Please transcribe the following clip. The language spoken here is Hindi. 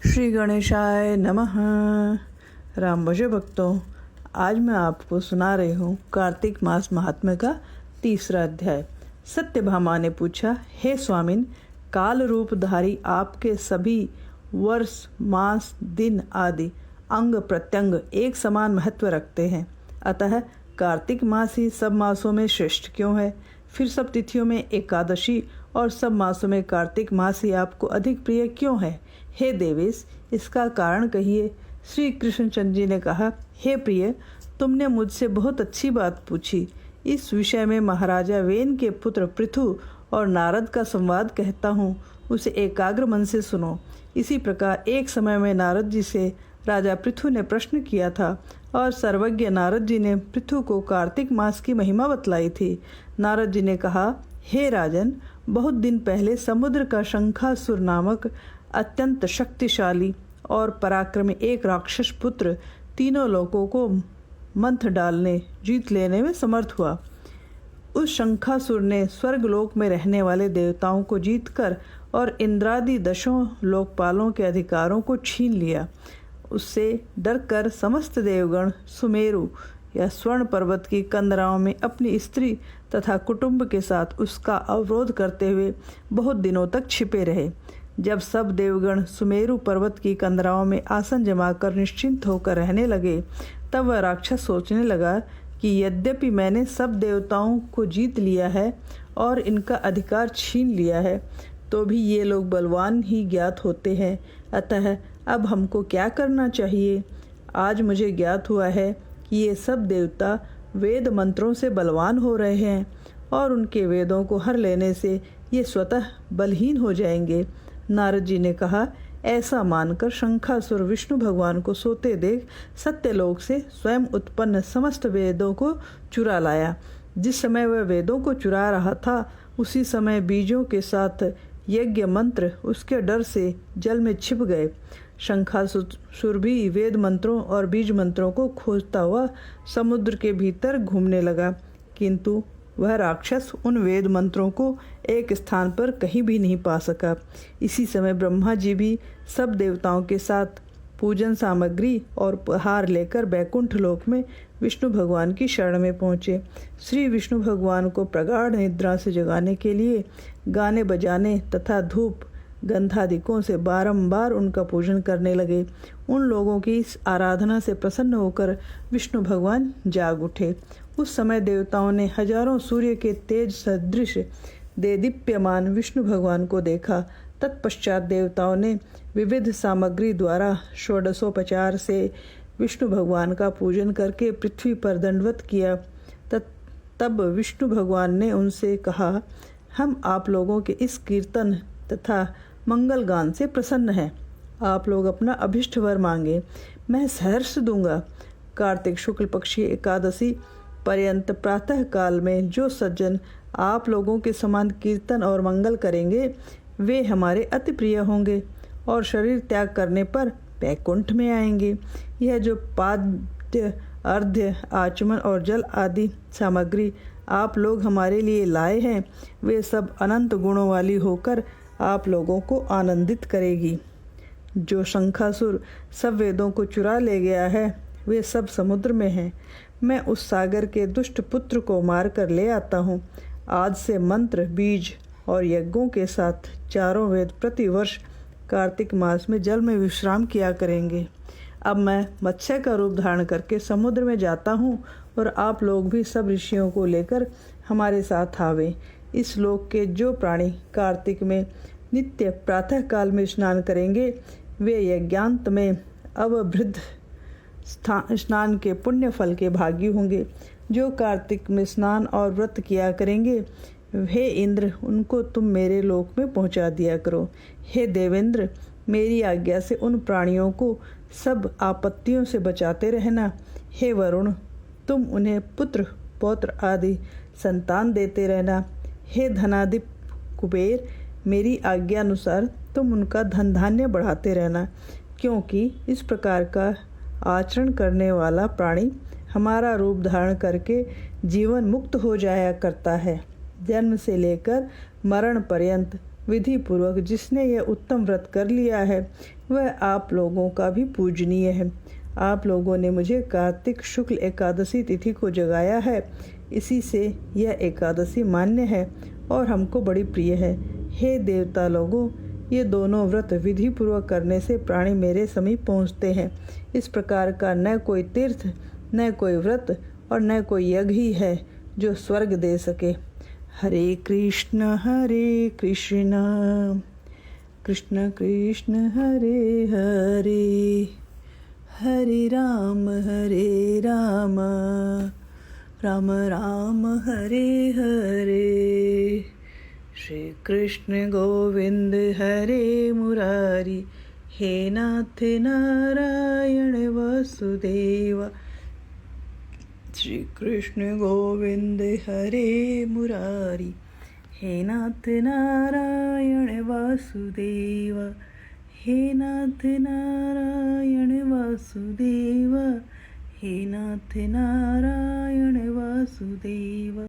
श्री गणेशाय नमः। राम भजो भक्तों, आज मैं आपको सुना रही हूँ कार्तिक मास महात्म्य का 3रा अध्याय। सत्यभामा ने पूछा, हे स्वामिन, काल रूपधारी आपके सभी वर्ष, मास, दिन आदि अंग प्रत्यंग एक समान महत्व रखते हैं, अतः कार्तिक मास ही सब मासों में श्रेष्ठ क्यों है? फिर सब तिथियों में एकादशी और सब मासों में कार्तिक मास ही आपको अधिक प्रिय क्यों है? हे देवेश, इसका कारण कहिए। श्री कृष्णचंद्र जी ने कहा, हे प्रिय, तुमने मुझसे बहुत अच्छी बात पूछी। इस विषय में महाराजा वेन के पुत्र पृथु और नारद का संवाद कहता हूँ, उसे एकाग्र मन से सुनो। इसी प्रकार एक समय में नारद जी से राजा पृथु ने प्रश्न किया था और सर्वज्ञ नारद जी ने पृथु को कार्तिक मास की महिमा बतलाई थी। नारद जी ने कहा, हे राजन, बहुत दिन पहले समुद्र का शंखासुर नामक अत्यंत शक्तिशाली और पराक्रमी एक राक्षस पुत्र तीनों लोकों को मंथ डालने, जीत लेने में समर्थ हुआ। उस शंखासुर ने स्वर्गलोक में रहने वाले देवताओं को जीतकर और इंद्रादि 10 लोकपालों के अधिकारों को छीन लिया। उससे डरकर समस्त देवगण सुमेरु या स्वर्ण पर्वत की कंदराओं में अपनी स्त्री तथा कुटुंब के साथ उसका अवरोध करते हुए बहुत दिनों तक छिपे रहे। जब सब देवगण सुमेरु पर्वत की कंदराओं में आसन जमाकर निश्चिंत होकर रहने लगे, तब वह राक्षस सोचने लगा कि यद्यपि मैंने सब देवताओं को जीत लिया है और इनका अधिकार छीन लिया है, तो भी ये लोग बलवान ही ज्ञात होते हैं, अतः अब हमको क्या करना चाहिए? आज मुझे ज्ञात हुआ है कि ये सब देवता वेद मंत्रों से बलवान हो रहे हैं और उनके वेदों को हर लेने से ये स्वतः बलहीन हो जाएंगे। नारद जी ने कहा, ऐसा मानकर शंखासुर विष्णु भगवान को सोते देख सत्यलोक से स्वयं उत्पन्न समस्त वेदों को चुरा लाया। जिस समय वह वेदों को चुरा रहा था, उसी समय बीजों के साथ यज्ञ मंत्र उसके डर से जल में छिप गए। शंखासुर भी वेद मंत्रों और बीज मंत्रों को खोजता हुआ समुद्र के भीतर घूमने लगा, किंतु वह राक्षस उन वेद मंत्रों को एक स्थान पर कहीं भी नहीं पा सका। इसी समय ब्रह्मा जी भी सब देवताओं के साथ पूजन सामग्री और उपहार लेकर बैकुंठ लोक में विष्णु भगवान की शरण में पहुँचे। श्री विष्णु भगवान को प्रगाढ़ निद्रा से जगाने के लिए गाने बजाने तथा धूप गंधादिकों से बारंबार उनका पूजन करने लगे। उन लोगों की इस आराधना से प्रसन्न होकर विष्णु भगवान जाग उठे। उस समय देवताओं ने हजारों सूर्य के तेज सदृश देदीप्यमान विष्णु भगवान को देखा। तत्पश्चात देवताओं ने विविध सामग्री द्वारा षोडशोपचार से विष्णु भगवान का पूजन करके पृथ्वी पर दंडवत किया। तब विष्णु भगवान ने उनसे कहा, हम आप लोगों के इस कीर्तन तथा मंगल गान से प्रसन्न हैं। आप लोग अपना अभिष्ट वर मांगे, मैं सहर्ष दूंगा। कार्तिक शुक्ल पक्षी एकादशी पर्यंत प्रातः काल में जो सज्जन आप लोगों के समान कीर्तन और मंगल करेंगे, वे हमारे अति प्रिय होंगे और शरीर त्याग करने पर बैकुंठ में आएंगे। यह जो पाद्य, अर्घ्य, आचमन और जल आदि सामग्री आप लोग हमारे लिए लाए हैं, वे सब अनंत गुणों वाली होकर आप लोगों को आनंदित करेगी। जो शंखासुर सब वेदों को चुरा ले गया है, वे सब समुद्र में हैं। मैं उस सागर के दुष्ट पुत्र को मार कर ले आता हूँ। आज से मंत्र, बीज और यज्ञों के साथ चारों वेद प्रतिवर्ष कार्तिक मास में जल में विश्राम किया करेंगे। अब मैं मत्स्य का रूप धारण करके समुद्र में जाता हूँ और आप लोग भी सब ऋषियों को लेकर हमारे साथ आवे। इस लोक के जो प्राणी कार्तिक में नित्य प्रातः काल में स्नान करेंगे, वे यज्ञांत में अवभृद्ध स्नान के पुण्य फल के भागी होंगे। जो कार्तिक में स्नान और व्रत किया करेंगे, हे इंद्र, उनको तुम मेरे लोक में पहुंचा दिया करो। हे देवेंद्र, मेरी आज्ञा से उन प्राणियों को सब आपत्तियों से बचाते रहना। हे वरुण, तुम उन्हें पुत्र पौत्र आदि संतान देते रहना। हे धनाधिप कुबेर, मेरी आज्ञा अनुसार तुम उनका धन धान्य बढ़ाते रहना, क्योंकि इस प्रकार का आचरण करने वाला प्राणी हमारा रूप धारण करके जीवन मुक्त हो जाया करता है। जन्म से लेकर मरण पर्यंत विधि पूर्वक जिसने यह उत्तम व्रत कर लिया है वह आप लोगों का भी पूजनीय है। आप लोगों ने मुझे कार्तिक शुक्ल एकादशी तिथि को जगाया है, इसी से यह एकादशी मान्य है और हमको बड़ी प्रिय है। हे देवता लोगों, ये दोनों व्रत विधि पूर्वक करने से प्राणी मेरे समीप पहुँचते हैं। इस प्रकार का न कोई तीर्थ, न कोई व्रत और न कोई यज्ञ ही है जो स्वर्ग दे सके। हरे कृष्ण कृष्ण कृष्ण हरे हरे, हरे राम राम राम हरे हरे। श्री कृष्ण गोविंद हरे मुरारी, हे नाथ नारायण वासुदेव। श्री कृष्ण गोविंद हरे मुरारी, हे नाथ नारायण वासुदेव, हे नाथ नारायण वासुदेव, हे नाथ नारायण वासुदेव।